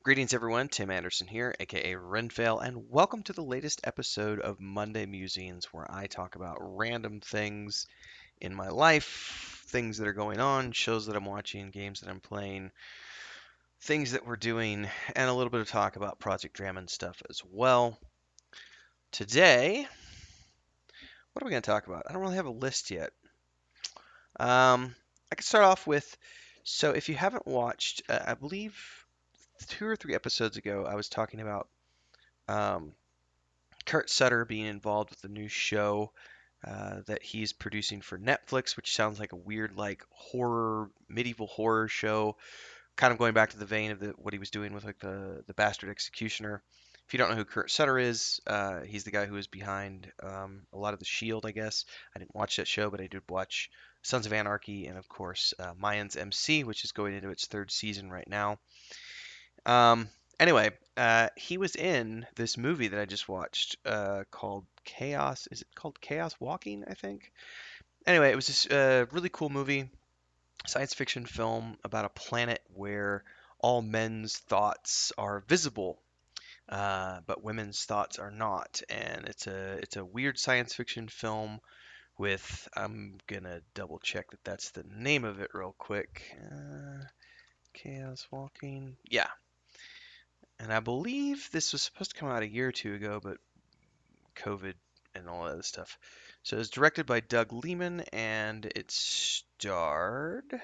Greetings, everyone. Tim Anderson here, aka Renfail, and welcome to the latest episode of Monday Musings, where I talk about random things in my life, things that are going on, shows that I'm watching, games that I'm playing, things that we're doing, and a little bit of talk about Project Drammon stuff as well. Today, what are we going to talk about? I don't really have a list yet. I could start off with, so if you haven't watched, I believe 2 or 3 episodes ago, I was talking about um, Kurt Sutter being involved with the new show that he's producing for Netflix, which sounds like a weird, like horror, medieval horror show, kind of going back to the vein of what he was doing with like the Bastard Executioner. If you don't know who Kurt Sutter is, he's the guy who is behind a lot of the Shield, I guess. I didn't watch that show, but I did watch Sons of Anarchy and of course Mayans MC, which is going into its third season right now. Anyway, he was in this movie that I just watched called Chaos. Is it called Chaos Walking, I think? Anyway, it was this really cool movie, science fiction film about a planet where all men's thoughts are visible, but women's thoughts are not. And it's a weird science fiction film with, I'm gonna double check that that's the name of it real quick. Chaos Walking. Yeah, and I believe this was supposed to come out a year or two ago, but COVID and all that other stuff. So it was directed by Doug Liman, and it starred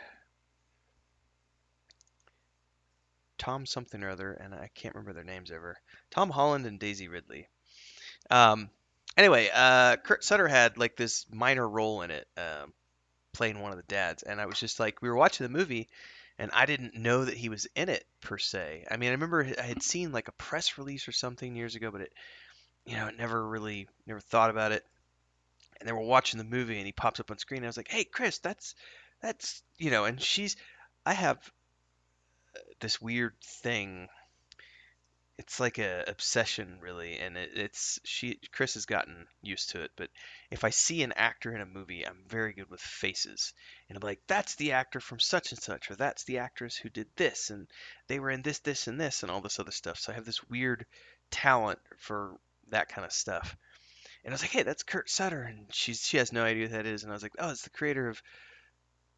Tom something or other, and I can't remember their names ever. Tom Holland and Daisy Ridley. Um, anyway, Kurt Sutter had like this minor role in it, playing one of the dads, and I was just like, we were watching the movie, and I didn't know that he was in it per se. I mean, I remember I had seen like a press release or something years ago, but never thought about it. And then we're watching the movie, and he pops up on screen. And I was like, "Hey, Chris, that's." And I have this weird thing. It's like a obsession, really, and Chris has gotten used to it. But if I see an actor in a movie, I'm very good with faces, and I'm like, "That's the actor from such and such," or "That's the actress who did this, and they were in this, this, and this, and all this other stuff." So I have this weird talent for that kind of stuff. And I was like, "Hey, that's Kurt Sutter," and she has no idea who that is. And I was like, "Oh, it's the creator of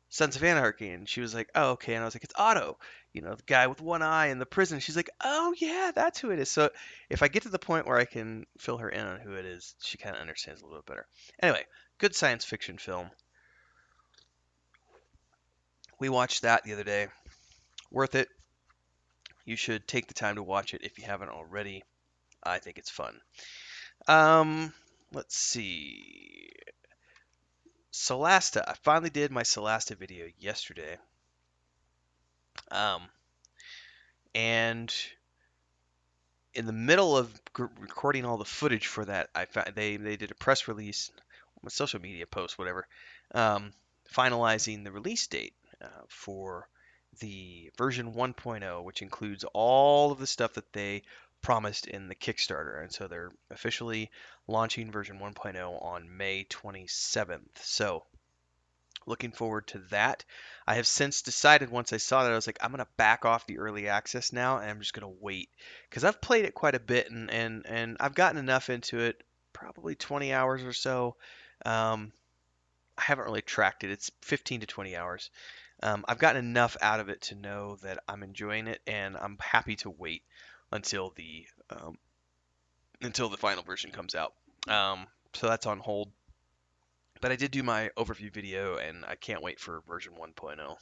Sons of Anarchy." And she was like, "Oh, okay." And I was like, "It's Otto, the guy with one eye in the prison." She's like, "Oh, yeah, that's who it is." So if I get to the point where I can fill her in on who it is, she kind of understands a little bit better. Anyway, good science fiction film. We watched that the other day. Worth it. You should take the time to watch it if you haven't already. I think it's fun. Um, let's see. Solasta. I finally did my Solasta video yesterday. Um, and in the middle of recording all the footage for that, I found they did a press release, a social media post, whatever, um, finalizing the release date for the version 1.0, which includes all of the stuff that they promised in the Kickstarter. And so they're officially launching version 1.0 on May 27th. So looking forward to that. I have since decided once I saw that I was like, I'm gonna back off the early access now, and I'm just gonna wait because I've played it quite a bit and I've gotten enough into it, probably 20 hours or so. Um, I haven't really tracked it. It's 15 to 20 hours. I've gotten enough out of it to know that I'm enjoying it, and I'm happy to wait until the final version comes out. So that's on hold. But I did do my overview video, and I can't wait for version 1.0.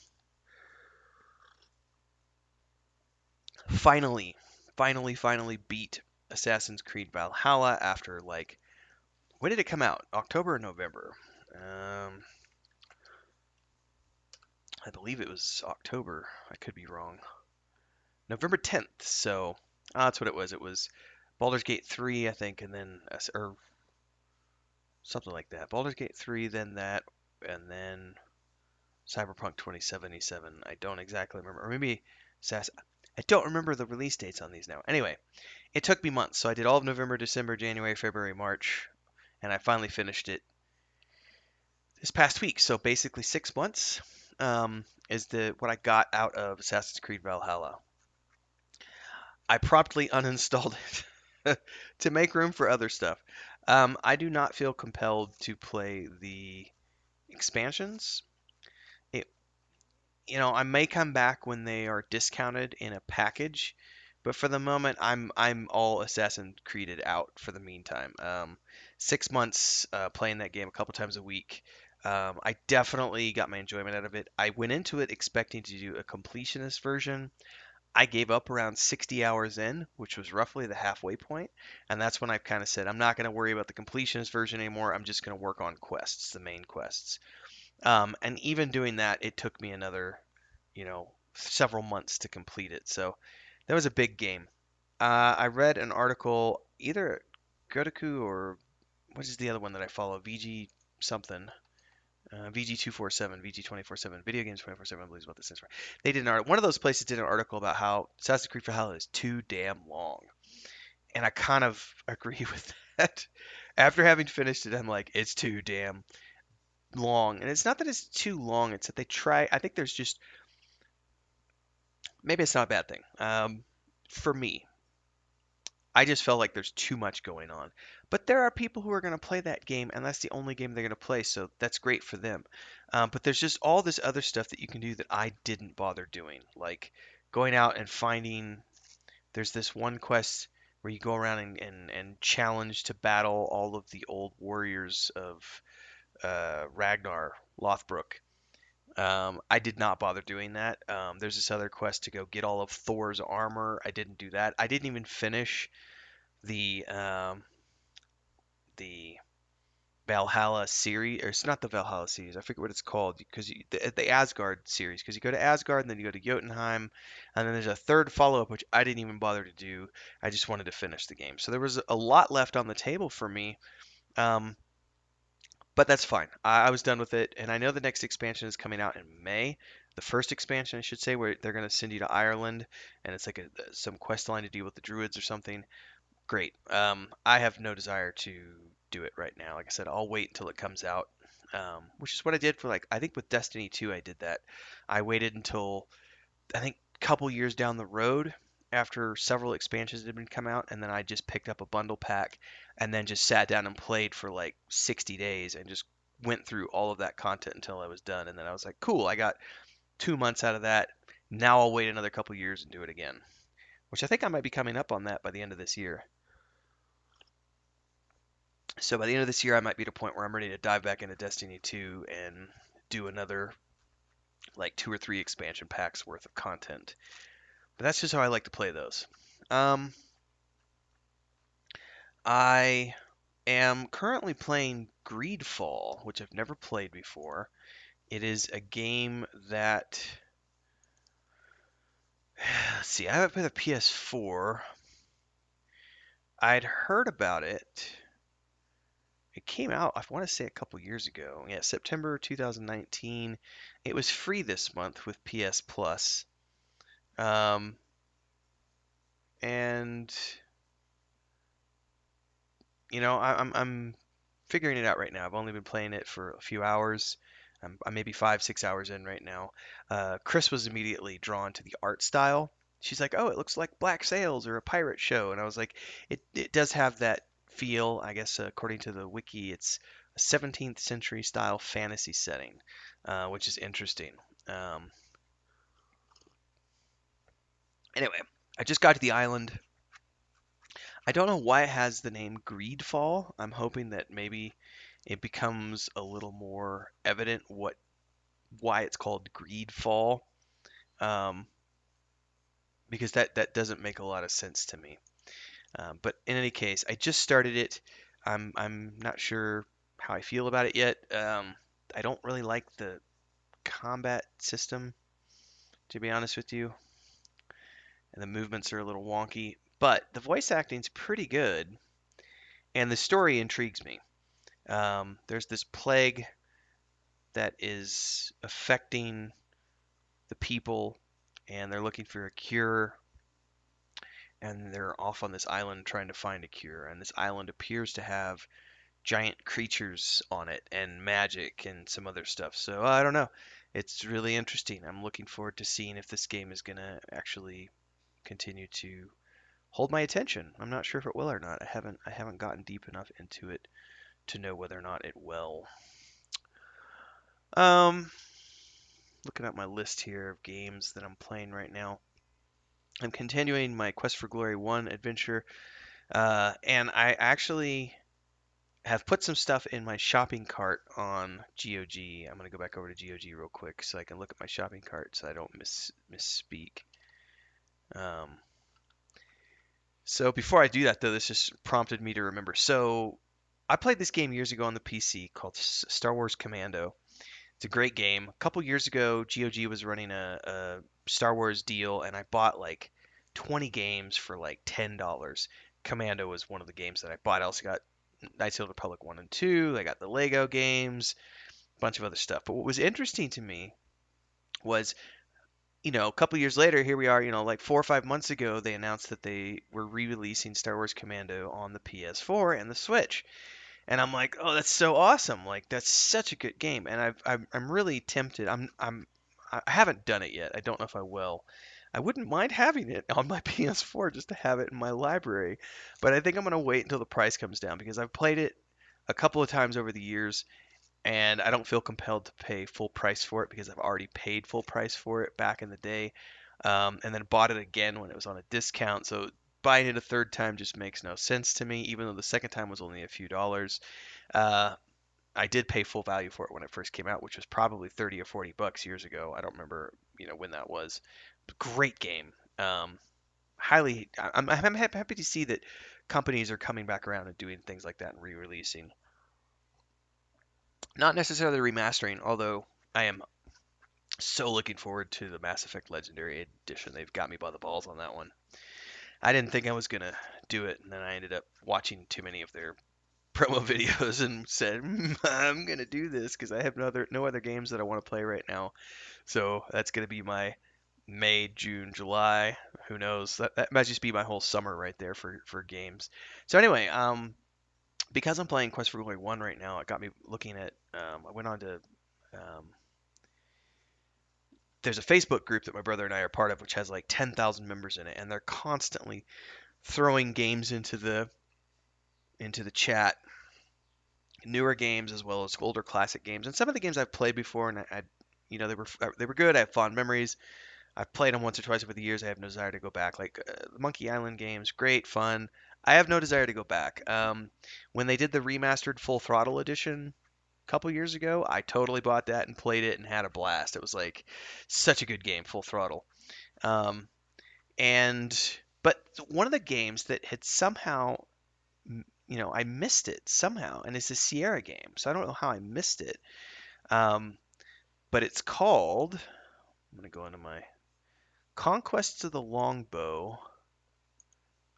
Finally, finally beat Assassin's Creed Valhalla after like, when did it come out? October or November? Um, I believe it was October. I could be wrong. November 10th. So that's what it was. It was Baldur's Gate 3, I think, and then or something like that. Baldur's Gate 3, then that, and then Cyberpunk 2077. I don't exactly remember. Or maybe I don't remember the release dates on these now. Anyway, it took me months. So I did all of November, December, January, February, March, and I finally finished it this past week. So basically 6 months is the what I got out of Assassin's Creed Valhalla. I promptly uninstalled it to make room for other stuff. I do not feel compelled to play the expansions. It, I may come back when they are discounted in a package, but for the moment, I'm all Assassin's Creeded out for the meantime. 6 months playing that game a couple times a week. I definitely got my enjoyment out of it. I went into it expecting to do a completionist version. I gave up around 60 hours in, which was roughly the halfway point, and that's when I kind of said, I'm not going to worry about the completionist version anymore. I'm just going to work on quests, the main quests. And even doing that, it took me another, several months to complete it. So that was a big game. I read an article, either at Gotoku or what is the other one that I follow? VG something. VG247, VG247, Video Games 247, I believe is what this is for. They did an article. One of those places did an article about how Assassin's Creed Valhalla is too damn long, and I kind of agree with that. After having finished it, I'm like, it's too damn long, and it's not that it's too long. It's that they try. I think there's just maybe it's not a bad thing. For me, I just felt like there's too much going on. But there are people who are going to play that game, and that's the only game they're going to play, so that's great for them. But there's just all this other stuff that you can do that I didn't bother doing, like going out and finding. There's this one quest where you go around and challenge to battle all of the old warriors of Ragnar Lothbrok. I did not bother doing that. There's this other quest to go get all of Thor's armor. I didn't do that. I didn't even finish the the Valhalla series, or it's not the Valhalla series. I forget what it's called because the Asgard series. Because you go to Asgard and then you go to Jotunheim, and then there's a third follow-up which I didn't even bother to do. I just wanted to finish the game. So there was a lot left on the table for me. Um, but that's fine. I was done with it, and I know the next expansion is coming out in May. The first expansion, I should say, where they're going to send you to Ireland, and it's like some quest line to deal with the druids or something. Great. I have no desire to do it right now. Like I said, I'll wait until it comes out, which is what I did for I think with Destiny 2, I did that. I waited until I think a couple years down the road after several expansions had been come out, and then I just picked up a bundle pack and then just sat down and played for like 60 days and just went through all of that content until I was done. And then I was like, cool, I got 2 months out of that. Now I'll wait another couple years and do it again, which I think I might be coming up on that by the end of this year. So by the end of this year, I might be at a point where I'm ready to dive back into Destiny 2 and do another like 2 or 3 expansion packs worth of content. But that's just how I like to play those. Um, I am currently playing Greedfall, which I've never played before. It is a game that, let's see, I have it for the PS4. I'd heard about it. It came out, I want to say a couple years ago. Yeah, September 2019. It was free this month with PS Plus. Um, and I'm figuring it out right now. I've only been playing it for a few hours. I'm maybe 5, 6 hours in right now. Chris was immediately drawn to the art style. She's like, "Oh, it looks like Black Sails or a pirate show," and I was like, "It does have that feel." I guess according to the wiki, it's a 17th century style fantasy setting, which is interesting. Um, anyway, I just got to the island. I don't know why it has the name Greedfall. I'm hoping that maybe it becomes a little more evident why it's called Greedfall, um, because that doesn't make a lot of sense to me. But in any case, I just started it. I'm not sure how I feel about it yet. I don't really like the combat system, to be honest with you, and the movements are a little wonky. But the voice acting's pretty good, and the story intrigues me. There's this plague that is affecting the people, and they're looking for a cure, and they're off on this island trying to find a cure. And this island appears to have giant creatures on it, and magic, and some other stuff. So I don't know. It's really interesting. I'm looking forward to seeing if this game is gonna actually continue to hold my attention. I'm not sure if it will or not. I haven't gotten deep enough into it to know whether or not it will. Um, Looking at my list here of games that I'm playing right now. I'm continuing my Quest for Glory 1 adventure, and I actually have put some stuff in my shopping cart on GOG. I'm going to go back over to GOG real quick so I can look at my shopping cart so I don't misspeak. Um, so before I do that, though, this just prompted me to remember. So I played this game years ago on the PC called Star Wars Commando. It's a great game. A couple years ago, GOG was running a Star Wars deal, and I bought like 20 games for like $10. Commando was one of the games that I bought. I also got Knights of the Republic 1 and 2. I got the Lego games, a bunch of other stuff. But what was interesting to me was, a couple years later, here we are, like 4 or 5 months ago, they announced that they were re-releasing Star Wars Commando on the PS4 and the Switch. And I'm like, oh, that's so awesome! Like that's such a good game, and I'm really tempted. I haven't done it yet. I don't know if I will. I wouldn't mind having it on my PS4 just to have it in my library, but I think I'm gonna wait until the price comes down because I've played it a couple of times over the years, and I don't feel compelled to pay full price for it because I've already paid full price for it back in the day, and then bought it again when it was on a discount. So buying it a third time just makes no sense to me, even though the second time was only a few dollars. Uh, I did pay full value for it when it first came out, which was probably 30 or 40 bucks years ago. I don't remember, when that was. Great game. I'm happy to see that companies are coming back around and doing things like that and re-releasing. Not necessarily remastering, although I am so looking forward to the Mass Effect Legendary Edition. They've got me by the balls on that one. I didn't think I was gonna do it, and then I ended up watching too many of their promo videos and said, I'm gonna do this because I have no other games that I want to play right now. So that's gonna be my May, June, July. Who knows? That might just be my whole summer right there for games. So anyway, because I'm playing Quest for Glory 1 right now, it got me looking at. I went on to. There's a Facebook group that my brother and I are part of, which has like 10,000 members in it, and they're constantly throwing games into the chat, newer games as well as older classic games. And some of the games I've played before, and they were good. I have fond memories. I've played them once or twice over the years. I have no desire to go back. Like the Monkey Island games, great fun. I have no desire to go back. When they did the remastered Full Throttle edition a couple years ago, I totally bought that and played it and had a blast. It was like such a good game, Full Throttle. Um, and but one of the games that had somehow, I missed it somehow, and it's a Sierra game, so I don't know how I missed it. Um, but it's called. I'm gonna go into my Conquests of the Longbow.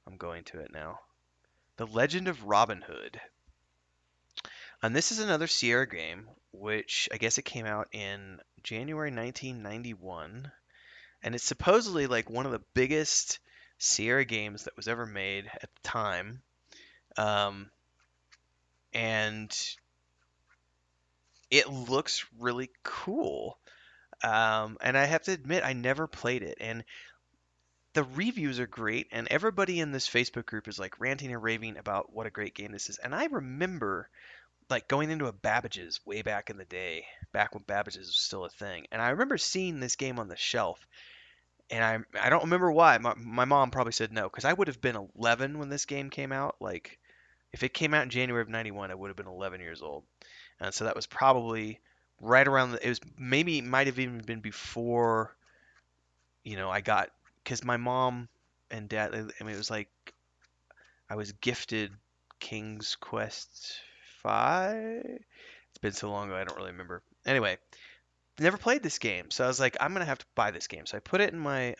I'm going to it now. The Legend of Robin Hood. And this is another Sierra game, which I guess it came out in January 1991. And it's supposedly like one of the biggest Sierra games that was ever made at the time. Um, and it looks really cool. And I have to admit, I never played it. And the reviews are great, and everybody in this Facebook group is like ranting and raving about what a great game this is. And I remember like going into a Babbage's way back in the day, back when Babbage's was still a thing. And I remember seeing this game on the shelf, and I don't remember why. My mom probably said no, because I would have been 11 when this game came out. Like if it came out in January of '91, I would have been 11 years old. And so that was probably right around it was maybe might have even been before, I got, because my mom and dad, I mean, it was like I was gifted King's Quest 5. It's been so long ago, I don't really remember. Anyway, never played this game, so I was like, I'm gonna have to buy this game. So I put it in my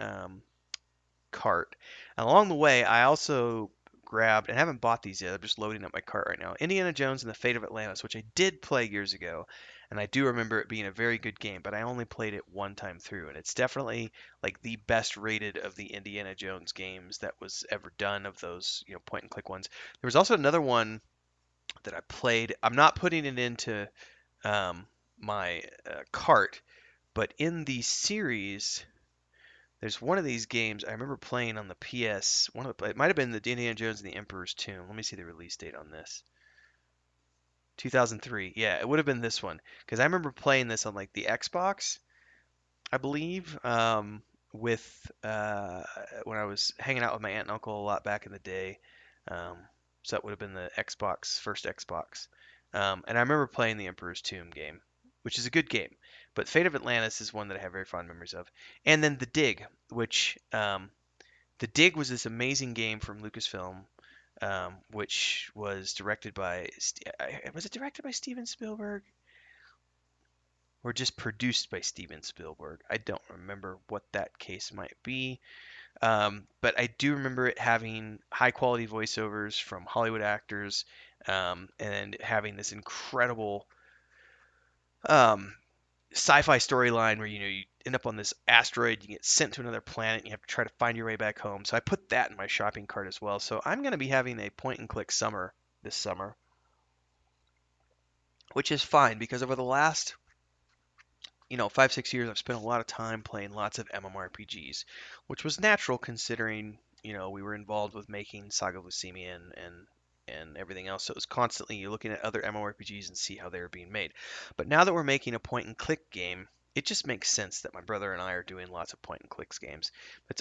cart. And along the way, I also grabbed, and I haven't bought these yet. I'm just loading up my cart right now. Indiana Jones and the Fate of Atlantis, which I did play years ago, and I do remember it being a very good game. But I only played it one time through, and it's definitely like the best rated of the Indiana Jones games that was ever done of those, point and click ones. There was also another one that I played. I'm not putting it into my cart, but in the series There's one of these games I remember playing on the PS. It might have been the Indiana Jones and the Emperor's Tomb. Let me see the release date on this. 2003. Yeah, it would have been this one because I remember playing this on like the Xbox, I believe, with when I was hanging out with my aunt and uncle a lot back in the day. Um, so that would have been the Xbox, first Xbox. And I remember playing the Emperor's Tomb game, which is a good game. But Fate of Atlantis is one that I have very fond memories of. And then The Dig, which The Dig was this amazing game from Lucasfilm, which was directed by, was it directed by Steven Spielberg? Or just produced by Steven Spielberg. I don't remember what that case might be. But I do remember it having high quality voiceovers from Hollywood actors, and having this incredible um, sci-fi storyline where you end up on this asteroid, you get sent to another planet, and you have to try to find your way back home. So I put that in my shopping cart as well. So I'm going to be having a point and click summer this summer, which is fine because over the last 5, 6 years, I've spent a lot of time playing lots of MMORPGs, which was natural considering, we were involved with making Saga of Lucemia and everything else. So it was constantly you're looking at other MMORPGs and see how they were being made. But now that we're making a point and click game, it just makes sense that my brother and I are doing lots of point and clicks games.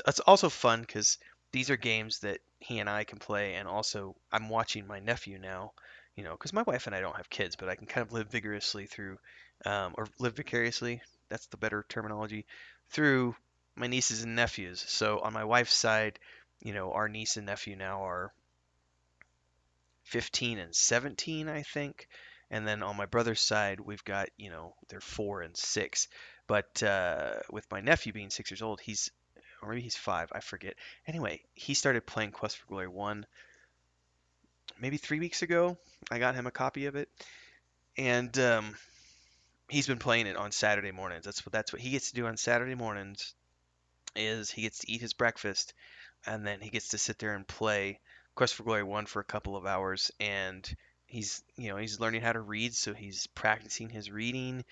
It's also fun because these are games that he and I can play, and also I'm watching my nephew now, because my wife and I don't have kids, but I can kind of live vigorously through, or live vicariously, that's the better terminology, through my nieces and nephews. So on my wife's side, our niece and nephew now are 15 and 17, I think. And then on my brother's side, we've got, they're 4 and 6. But with my nephew being 6 years old, or maybe he's 5, I forget. Anyway, he started playing Quest for Glory 1 maybe 3 weeks ago. I got him a copy of it. And he's been playing it on Saturday mornings. That's what he gets to do on Saturday mornings is he gets to eat his breakfast, and then he gets to sit there and play Quest for Glory 1 for a couple of hours. And he's learning how to read, so he's practicing his reading,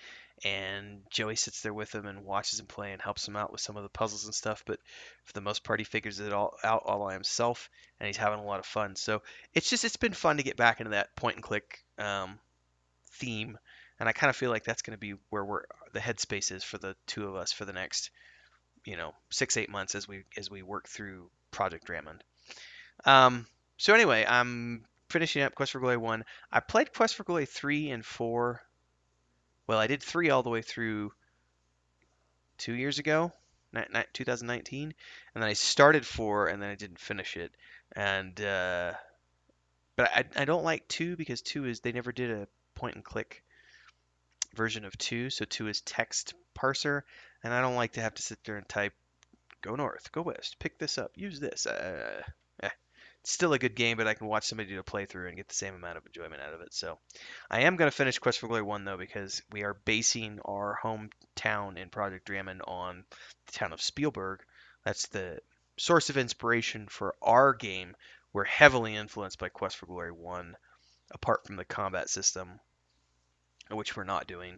and Joey sits there with him and watches him play and helps him out with some of the puzzles and stuff. But for the most part, he figures it all out all by himself, and he's having a lot of fun. So it's been fun to get back into that point and click theme, and I kind of feel like that's going to be where the headspace is for the two of us for the next 6, 8 months as we work through Project Draymond. So anyway, I'm finishing up Quest for Glory 1. I played Quest for Glory 3 and 4. Well, I did 3 all the way through 2 years ago, 2019, and then I started 4 and then I didn't finish it. And but I don't like 2 because 2 is they never did a point and click version of 2, so 2 is text parser, and I don't like to have to sit there and type go north, go west, pick this up, use this. It's still a good game, but I can watch somebody do a playthrough and get the same amount of enjoyment out of it. So I am going to finish Quest for Glory 1, though, because we are basing our hometown in Project Draymond on the town of Spielberg. That's the source of inspiration for our game. We're heavily influenced by Quest for Glory 1, apart from the combat system, which we're not doing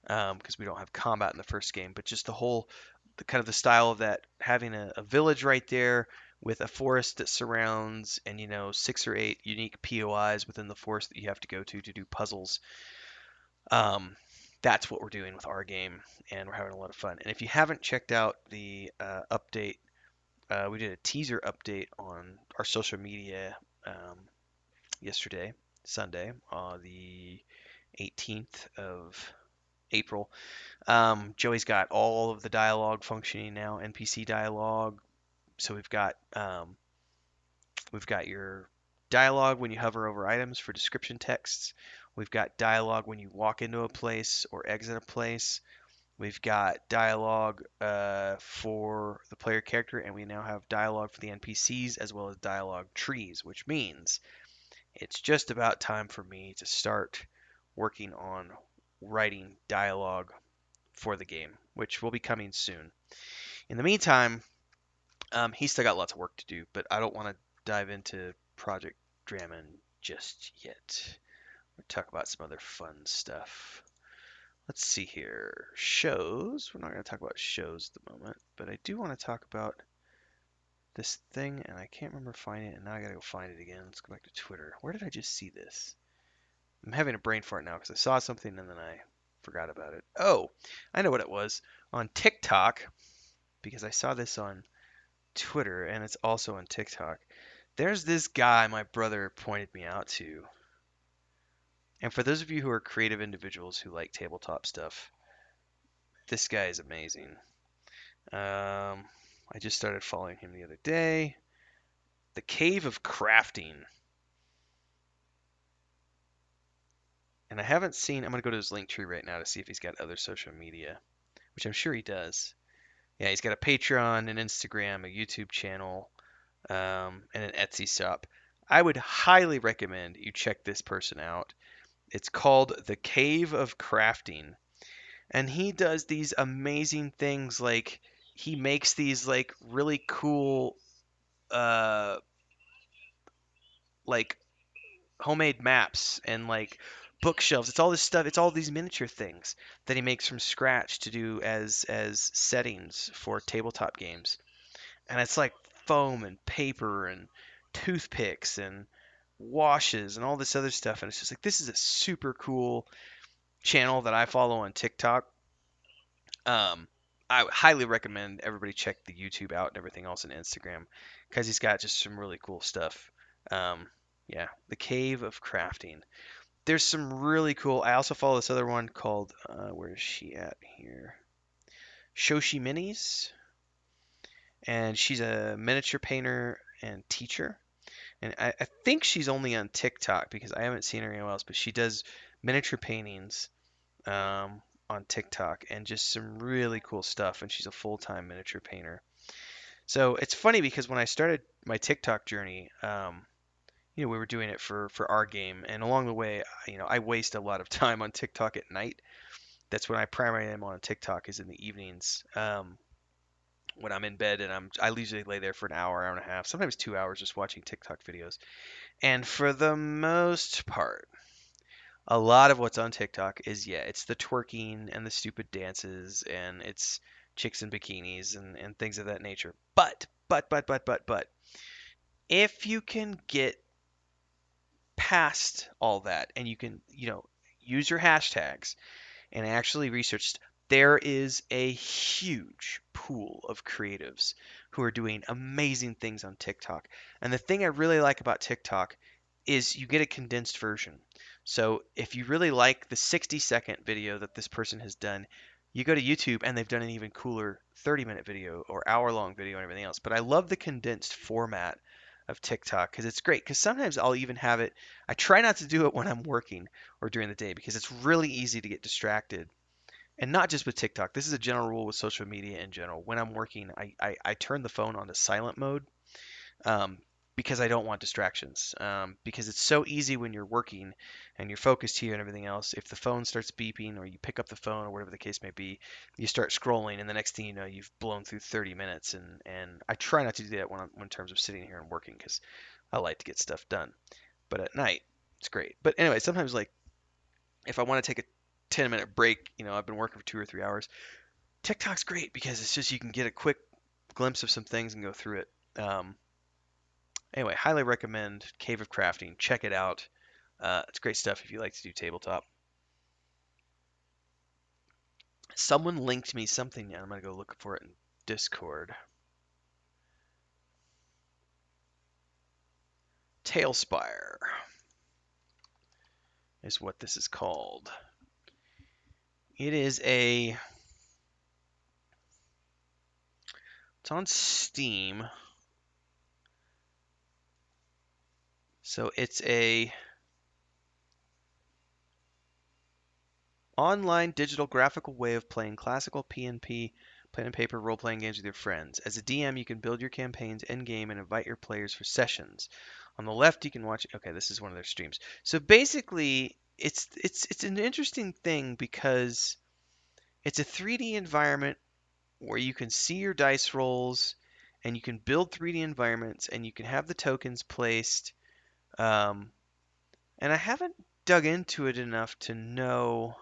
because we don't have combat in the first game, but just the kind of the style of that, having a village right there with a forest that surrounds, and 6 or 8 unique POIs within the forest that you have to go to do puzzles. That's what we're doing with our game, and we're having a lot of fun. And if you haven't checked out the update, we did a teaser update on our social media yesterday, Sunday, the 18th of April. Joey's got all of the dialogue functioning now, NPC dialogue. So we've got your dialogue when you hover over items for description texts. We've got dialogue when you walk into a place or exit a place. We've got dialogue for the player character, and we now have dialogue for the NPCs as well as dialogue trees, which means it's just about time for me to start working on writing dialogue for the game, which will be coming soon. In the meantime, he's still got lots of work to do, but I don't want to dive into Project Drammond just yet. We'll talk about some other fun stuff. Let's see here. Shows. We're not going to talk about shows at the moment, but I do want to talk about this thing, and I can't remember finding it, and now I got to go find it again. Let's go back to Twitter. Where did I just see this? I'm having a brain fart now because I saw something and then I forgot about it. Oh, I know what it was. On TikTok, because I saw this on Twitter and it's also on TikTok. There's this guy my brother pointed me out to. And for those of you who are creative individuals who like tabletop stuff, this guy is amazing. I just started following him the other day. The Cave of Crafting. And I haven't seen, I'm going to go to his link tree right now to see if he's got other social media, which I'm sure he does. Yeah, he's got a Patreon, an Instagram, a YouTube channel, and an Etsy shop. I would highly recommend you check this person out. It's called The Cave of Crafting. And he does these amazing things like he makes these like really cool uh like homemade maps and like bookshelves. It's all this stuff. It's all these miniature things that he makes from scratch to do as settings for tabletop games. And it's like foam and paper and toothpicks and washes and all this other stuff. And it's just like this is a super cool channel that I follow on TikTok. Um, I would highly recommend everybody check the YouTube out and everything else on Instagram because he's got just some really cool stuff. Um, yeah, the Cave of Crafting. There's some really cool. I also follow this other one called where is she at here? Shoshi Minis, and she's a miniature painter and teacher. And I think she's only on TikTok because I haven't seen her anywhere else. But she does miniature paintings on TikTok and just some really cool stuff. And she's a full-time miniature painter. So it's funny because when I started my TikTok journey, we were doing it for our game, and along the way, I waste a lot of time on TikTok at night. That's when I primarily am on TikTok is in the evenings. When I'm in bed and I usually lay there for an hour, hour and a half, sometimes 2 hours just watching TikTok videos. And for the most part, a lot of what's on TikTok is, yeah, it's the twerking and the stupid dances and it's chicks in bikinis and things of that nature. But, if you can get past all that and you can, use your hashtags and actually researched, there is a huge pool of creatives who are doing amazing things on TikTok. And the thing I really like about TikTok is you get a condensed version. So if you really like the 60-second video that this person has done, you go to YouTube and they've done an even cooler 30-minute video or hour-long video and everything else. But I love the condensed format of TikTok because it's great. Because sometimes I'll even have it. I try not to do it when I'm working or during the day because it's really easy to get distracted, and not just with TikTok. This is a general rule with social media in general. When I'm working, I turn the phone on to silent mode, um, because I don't want distractions. Because it's so easy when you're working and you're focused here and everything else. If the phone starts beeping or you pick up the phone or whatever the case may be, you start scrolling, and the next thing you know, you've blown through 30 minutes. And I try not to do that when in terms of sitting here and working because I like to get stuff done. But at night, it's great. But anyway, sometimes like if I want to take a 10-minute break, I've been working for 2 or 3 hours. TikTok's great because it's just you can get a quick glimpse of some things and go through it. Anyway, highly recommend Cave of Crafting. Check it out. It's great stuff if you like to do tabletop. Someone linked me something, and I'm going to go look for it in Discord. Tailspire is what this is called. It is it's on Steam. So it's a online digital graphical way of playing classical P&P, pen and paper role-playing games with your friends. As a DM, you can build your campaigns in-game and invite your players for sessions. On the left, you can watch. Okay, this is one of their streams. So basically, it's an interesting thing because it's a 3D environment where you can see your dice rolls and you can build 3D environments and you can have the tokens placed. And I haven't dug into it enough to know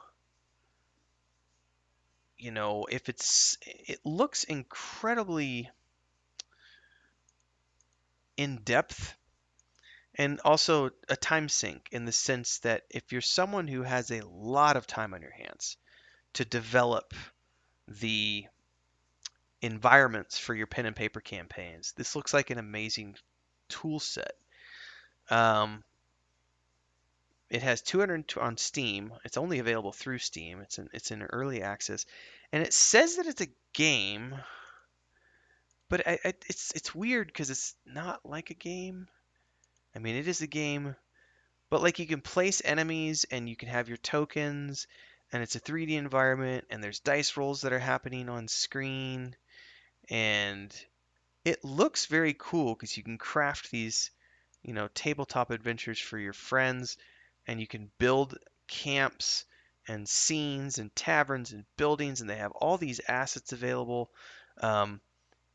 if it looks incredibly in depth and also a time sink in the sense that if you're someone who has a lot of time on your hands to develop the environments for your pen and paper campaigns, this looks like an amazing tool set. Um, it has 200 on Steam. It's only available through Steam. It's in early access, and it says that it's a game, but it's weird because it's not like a game. I mean, it is a game, but like you can place enemies and you can have your tokens, and it's a 3D environment, and there's dice rolls that are happening on screen, and it looks very cool because you can craft these, tabletop adventures for your friends, and you can build camps and scenes and taverns and buildings, and they have all these assets available. Um,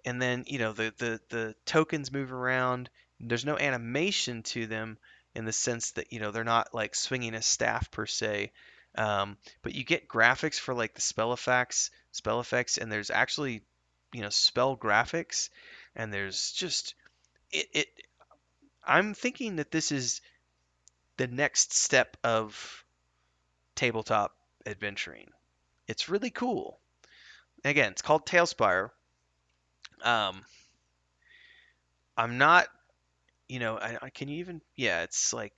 and then the tokens move around. There's no animation to them in the sense that they're not like swinging a staff per se, but you get graphics for like the spell effects, and there's actually spell graphics, and there's just it. I'm thinking that this is the next step of tabletop adventuring. It's really cool. Again, it's called Tailspire. Um, I'm not can you even? Yeah, it's like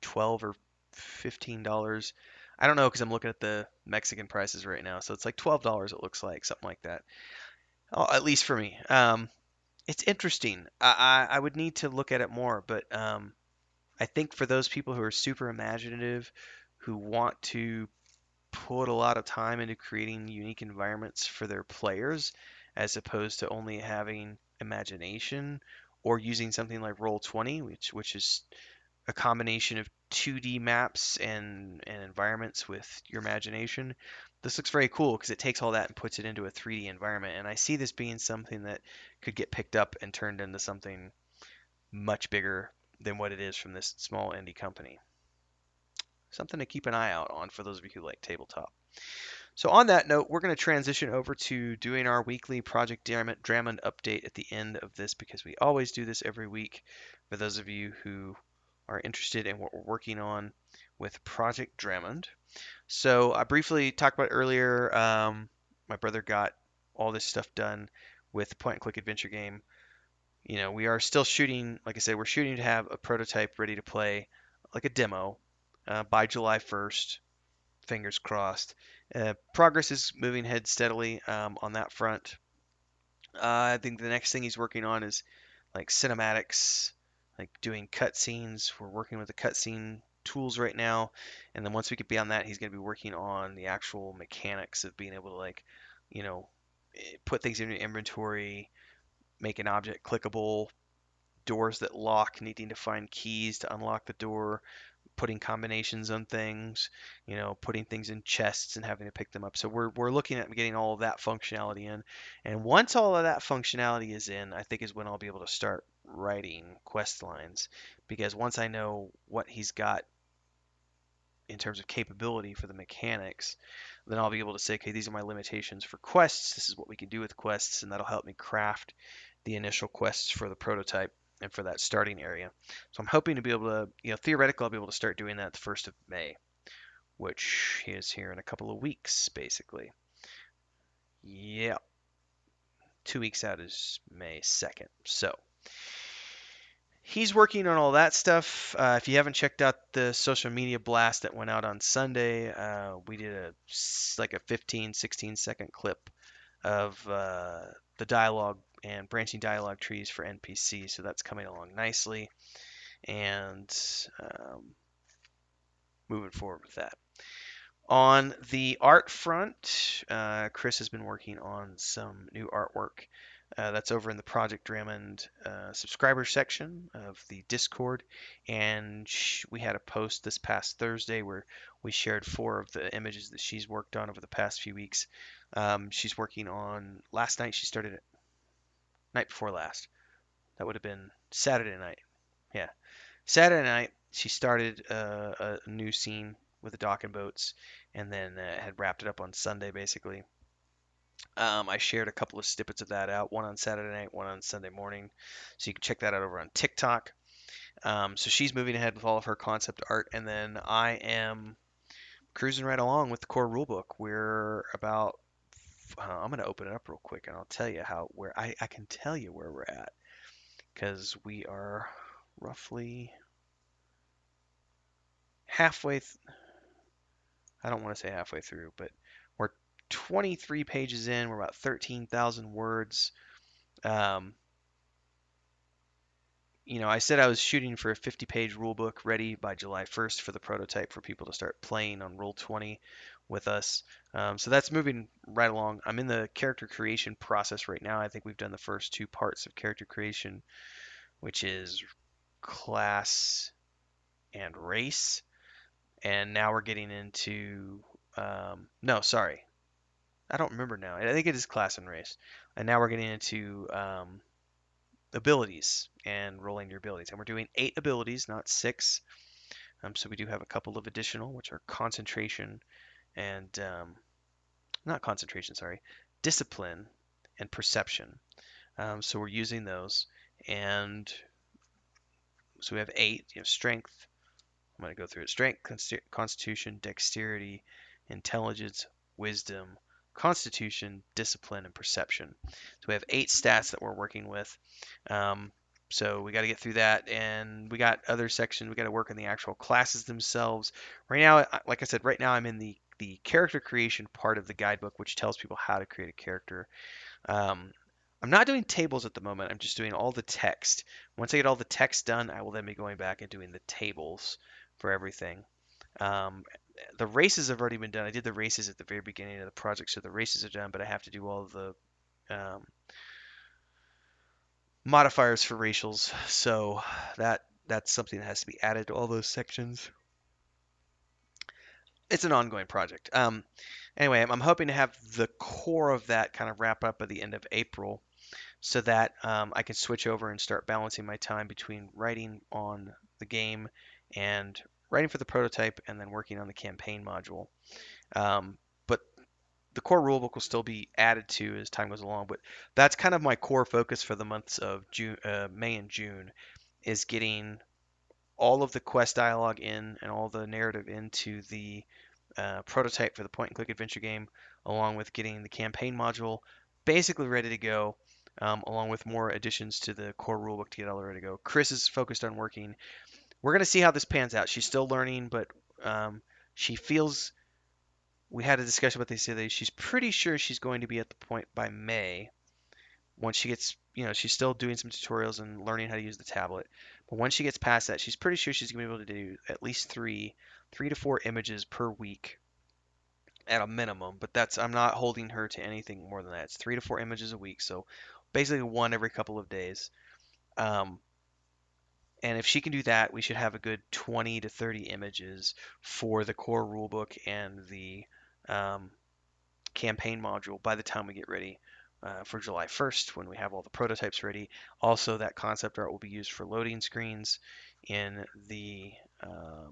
12 or $15. I don't know because I'm looking at the Mexican prices right now, so it's like $12. It looks like something like that. Oh, at least for me. It's interesting. I would need to look at it more, but I think for those people who are super imaginative, who want to put a lot of time into creating unique environments for their players, as opposed to only having imagination or using something like Roll20, which is a combination of 2D maps and environments with your imagination. This looks very cool because it takes all that and puts it into a 3D environment, and I see this being something that could get picked up and turned into something much bigger than what it is from this small indie company. Something to keep an eye out on for those of you who like tabletop. So on that note, we're going to transition over to doing our weekly Project Drummond update at the end of this because we always do this every week for those of you who are interested in what we're working on with Project Drummond. So I briefly talked about earlier, my brother got all this stuff done with the point and click adventure game. We are still shooting, like I said, we're shooting to have a prototype ready to play, like a demo, by July 1st. Fingers crossed. Progress is moving ahead steadily on that front. I think the next thing he's working on is like cinematics, like doing cutscenes. We're working with the cutscene tools right now, and then once we get beyond that, he's going to be working on the actual mechanics of being able to you know, put things in your inventory, make an object clickable, doors that lock, needing to find keys to unlock the door, putting combinations on things, putting things in chests and having to pick them up. So we're looking at getting all of that functionality in. And once all of that functionality is in, I think is when I'll be able to start writing quest lines. Because once I know what he's got in terms of capability for the mechanics, then I'll be able to say, okay, these are my limitations for quests. This is what we can do with quests, and that'll help me craft the initial quests for the prototype and for that starting area. So I'm hoping to be able to, theoretically, I'll be able to start doing that the 1st of May, which is here in a couple of weeks, basically. Yeah, 2 weeks out is May 2nd. So he's working on all that stuff. If you haven't checked out the social media blast that went out on Sunday, we did like a 15, 16-second clip of the dialogue and branching dialogue trees for NPC. So that's coming along nicely, and moving forward with that. On the art front, Chris has been working on some new artwork. That's over in the Project Drummond subscriber section of the Discord. And we had a post this past Thursday where we shared 4 of the images that she's worked on over the past few weeks. She's working on, last night she started it, night before last. That would have been Saturday night. Yeah. Saturday night, she started a new scene with the docking boats, and then had wrapped it up on Sunday basically. I shared a couple of snippets of that out, one on Saturday night, one on Sunday morning, so you can check that out over on TikTok. So she's moving ahead with all of her concept art, and then I am cruising right along with the core rulebook. We're about I'm gonna open it up real quick and I'll tell you how where I can tell you where we're at because we are roughly halfway. I don't want to say halfway through, but we're 23 pages in. We're about 13,000 words. Um, I said I was shooting for a 50-page rulebook ready by July 1st for the prototype for people to start playing on Roll20 with us. So that's moving right along. I'm in the character creation process right now. I think we've done the first two parts of character creation, which is class and race. And now we're getting into, no, sorry. I don't remember now. I think it is class and race. And now we're getting into abilities and rolling your abilities. And we're doing 8 abilities, not 6. So we do have a couple of additional, which are concentration and not concentration, sorry, discipline and perception. So we're using those, and so we have 8. You have strength. I'm going to go through it: strength, constitution, dexterity, intelligence, wisdom, constitution, discipline, and perception. So we have 8 stats that we're working with. Um, so we got to get through that, and we got other sections. We got to work on the actual classes themselves. Right now, like I said, right now I'm in the character creation part of the guidebook, which tells people how to create a character. Um, I'm not doing tables at the moment. I'm just doing all the text. Once I get all the text done, I will then be going back and doing the tables for everything. Um, the races have already been done. I did the races at the very beginning of the project, so the races are done, but I have to do all of the um, modifiers for racials. So that's something that has to be added to all those sections. It's an ongoing project. Anyway, I'm hoping to have the core of that kind of wrap up by the end of April so that I can switch over and start balancing my time between writing on the game and writing for the prototype and then working on the campaign module. But the core rulebook will still be added to as time goes along. But that's kind of my core focus for the months of June, May and June, is getting all of the quest dialogue in and all the narrative into the prototype for the point and click adventure game, along with getting the campaign module basically ready to go, along with more additions to the core rulebook to get all ready to go. Chris is focused on working. We're going to see how this pans out. She's still learning, but she feels. We had a discussion about this the other day. She's pretty sure she's going to be at the point by May. Once she gets, she's still doing some tutorials and learning how to use the tablet. But once she gets past that, she's pretty sure she's going to be able to do at least three to four images per week at a minimum, but I'm not holding her to anything more than that. It's 3 to 4 images a week, so basically one every couple of days. Um, and if she can do that, we should have a good 20 to 30 images for the core rulebook and the um, campaign module by the time we get ready for July 1st when we have all the prototypes ready. Also, that concept art will be used for loading screens in the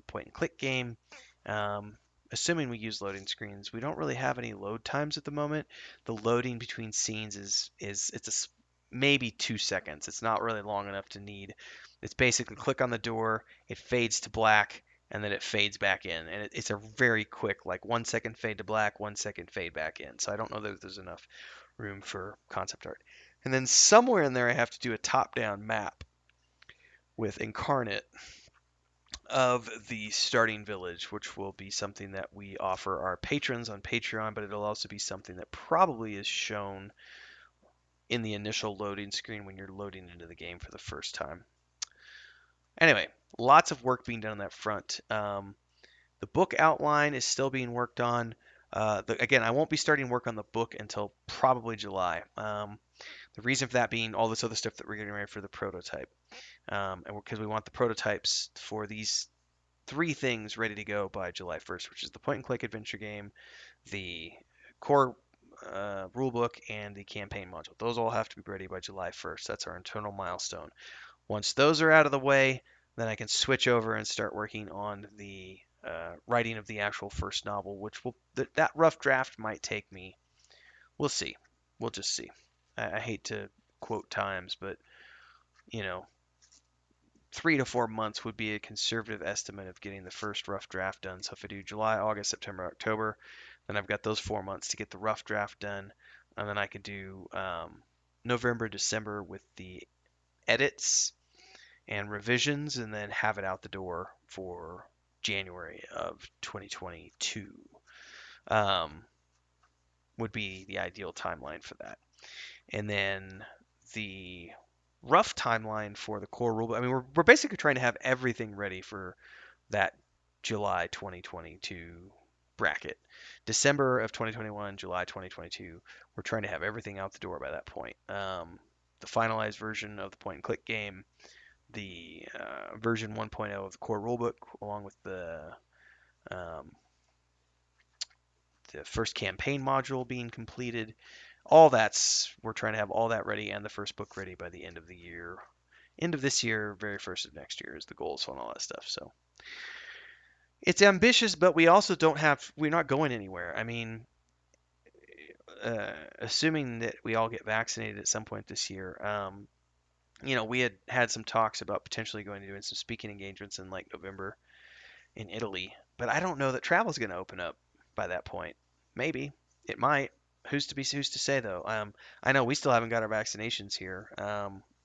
point and click game. Um, Assuming we use loading screens, we don't really have any load times at the moment. The loading between scenes is maybe 2 seconds. It's not really long enough to need. It's basically click on the door, it fades to black, and then it fades back in. And it's a very quick, like 1 second fade to black, 1 second fade back in. So I don't know that there's enough room for concept art. And then somewhere in there, I have to do a top-down map with Incarnate of the starting village, which will be something that we offer our patrons on Patreon, but it'll also be something that probably is shown in the initial loading screen when you're loading into the game for the first time. Anyway, lots of work being done on that front. The book outline is still being worked on. Again, I won't be starting work on the book until probably July. The reason for that being all this other stuff that we're getting ready for the prototype. And because we want the prototypes for these 3 things ready to go by July 1st, which is the point and click adventure game, the core rulebook, and the campaign module. Those all have to be ready by July 1st. That's our internal milestone. Once those are out of the way, then I can switch over and start working on the writing of the actual first novel, which that rough draft might take me. We'll see. We'll just see. I hate to quote times, but you know, 3 to 4 months would be a conservative estimate of getting the first rough draft done. So if I do July, August, September, October, then I've got those 4 months to get the rough draft done, and then I could do November, December with the edits and revisions, and then have it out the door for January of 2022. Um, would be the ideal timeline for that. And then the rough timeline for the core rulebook. I mean, we're basically trying to have everything ready for that July 2022 bracket. December of 2021, July 2022, we're trying to have everything out the door by that point. The finalized version of the point and click game, the version 1.0 of the core rulebook, along with um, the first campaign module being completed. All that's we're trying to have all that ready and the first book ready by the end of the year. End of this year, very first of next year is the goals on all that stuff. So it's ambitious, but we also don't have we're not going anywhere. I mean, assuming that we all get vaccinated at some point this year, we had some talks about potentially going to doing some speaking engagements in like November in Italy, but I don't know that travel's going to open up by that point. Maybe it might. Who's to say though? I know we still haven't got our vaccinations here.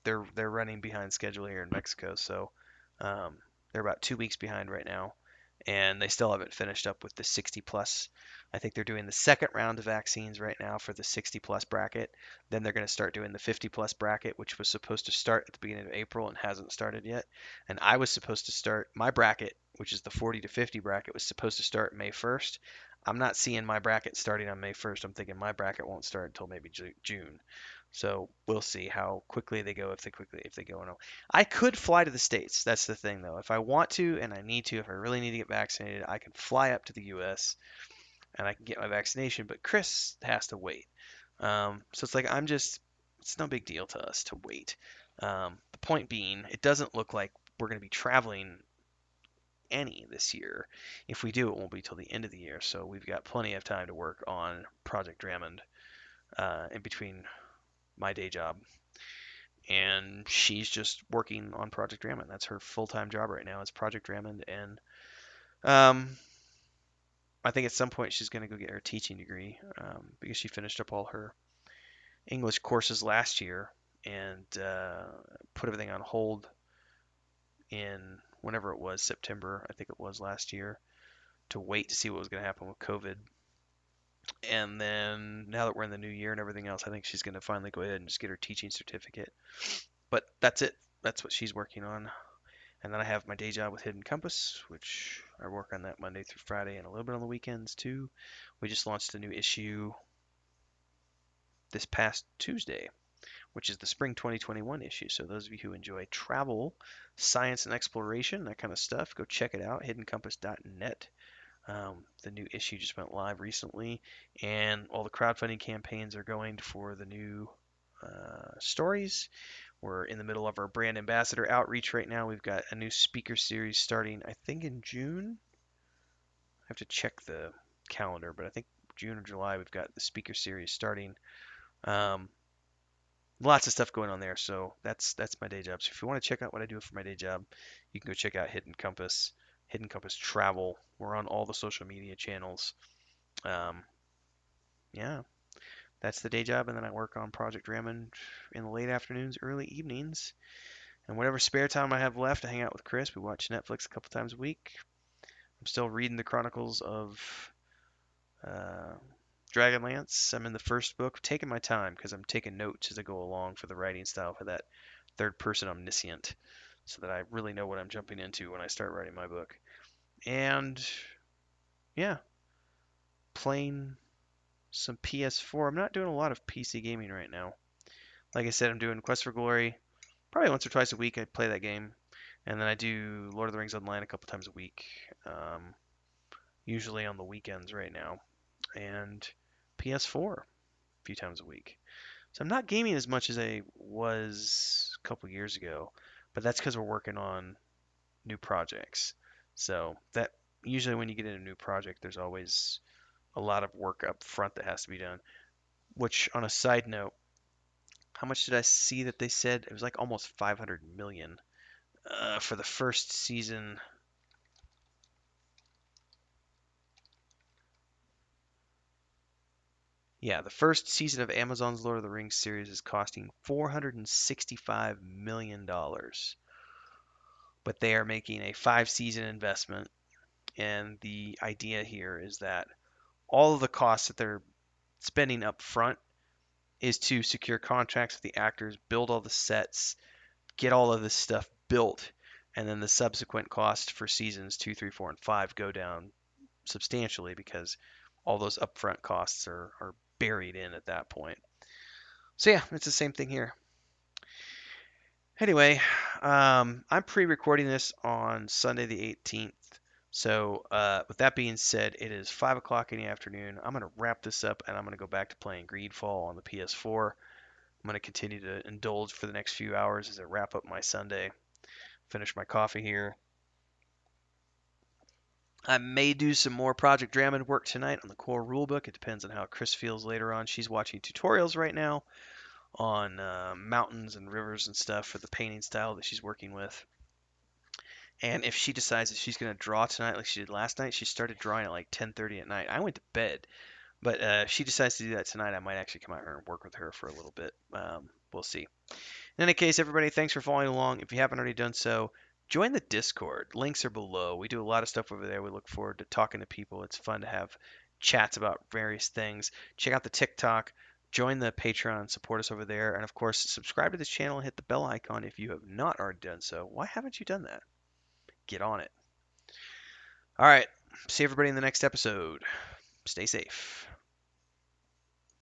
They're running behind schedule here in Mexico, so um, they're about 2 weeks behind right now, and they still haven't finished up with the 60 plus. I think they're doing the second round of vaccines right now for the 60 plus bracket. Then they're going to start doing the 50 plus bracket, which was supposed to start at the beginning of April and hasn't started yet. And I was supposed to start my bracket, which is the 40 to 50 bracket, was supposed to start May 1st. I'm not seeing my bracket starting on May 1st. I'm thinking my bracket won't start until maybe June. So we'll see how quickly they go if they go or no. I could fly to the States. That's the thing though. If I want to and I need to, if I really need to get vaccinated, I can fly up to the US and I can get my vaccination, but Chris has to wait. So it's like it's no big deal to us to wait. The point being, it doesn't look like we're going to be traveling any this year. If we do, it won't be till the end of the year. So we've got plenty of time to work on Project Drummond in between my day job. And she's just working on Project Drummond. That's her full-time job right now. It's Project Drummond, and um, I think at some point she's going to go get her teaching degree because she finished up all her English courses last year and put everything on hold in whenever it was September, I think it was last year, to wait to see what was going to happen with COVID. And then now that we're in the new year and everything else, I think she's going to finally go ahead and just get her teaching certificate. But that's it. That's what she's working on. And then I have my day job with Hidden Compass, which I work on that Monday through Friday and a little bit on the weekends too. We just launched a new issue this past Tuesday, which is the spring 2021 issue. So those of you who enjoy travel, science, and exploration, that kind of stuff, go check it out, hiddencompass.net. The new issue just went live recently, and all the crowdfunding campaigns are going for the new stories. We're in the middle of our brand ambassador outreach right now. We've got a new speaker series starting, I think, in June. I have to check the calendar, but I think June or July we've got the speaker series starting. Um, Lots of stuff going on there, so that's my day job. So if you want to check out what I do for my day job, you can go check out Hidden Compass, Hidden Compass Travel. We're on all the social media channels. Um, yeah, that's the day job, and then I work on Project Rammond in the late afternoons, early evenings, and whatever spare time I have left, I hang out with Chris. We watch Netflix a couple times a week. I'm still reading the Chronicles of uh, Dragonlance. I'm in the first book, taking my time because I'm taking notes as I go along for the writing style for that third person omniscient, so that I really know what I'm jumping into when I start writing my book. And yeah, playing some PS4. I'm not doing a lot of PC gaming right now. Like I said, I'm doing Quest for Glory. Probably once or twice a week I play that game. And then I do Lord of the Rings Online a couple times a week. Usually on the weekends right now. And PS4 a few times a week. So I'm not gaming as much as I was a couple years ago. But that's because we're working on new projects. So usually when you get in a new project, there's always a lot of work up front that has to be done. Which, on a side note, how much did I see that they said? It was like almost 500 million for the first season. Yeah, the first season of Amazon's Lord of the Rings series is costing $465 million. But they are making a 5 season investment. And the idea here is that all of the costs that they're spending up front is to secure contracts with the actors, build all the sets, get all of this stuff built, and then the subsequent costs for seasons 2, 3, 4, and 5 go down substantially because all those upfront costs are buried in at that point. So yeah, it's the same thing here. Anyway, I'm pre-recording this on Sunday the 18th. So with that being said, it is 5 o'clock in the afternoon. I'm going to wrap this up and I'm going to go back to playing Greedfall on the PS4. I'm going to continue to indulge for the next few hours as I wrap up my Sunday. Finish my coffee here. I may do some more Project Drammond work tonight on the core rulebook. It depends on how Chris feels later on. She's watching tutorials right now on mountains and rivers and stuff for the painting style that she's working with. And if she decides that she's going to draw tonight like she did last night, she started drawing at like 10:30 at night. I went to bed, but if she decides to do that tonight, I might actually come out here and work with her for a little bit. We'll see. In any case, everybody, thanks for following along. If you haven't already done so, join the Discord. Links are below. We do a lot of stuff over there. We look forward to talking to people. It's fun to have chats about various things. Check out the TikTok. Join the Patreon. Support us over there. And of course, subscribe to this channel and hit the bell icon if you have not already done so. Why haven't you done that? Get on it. All right. See everybody in the next episode. Stay safe.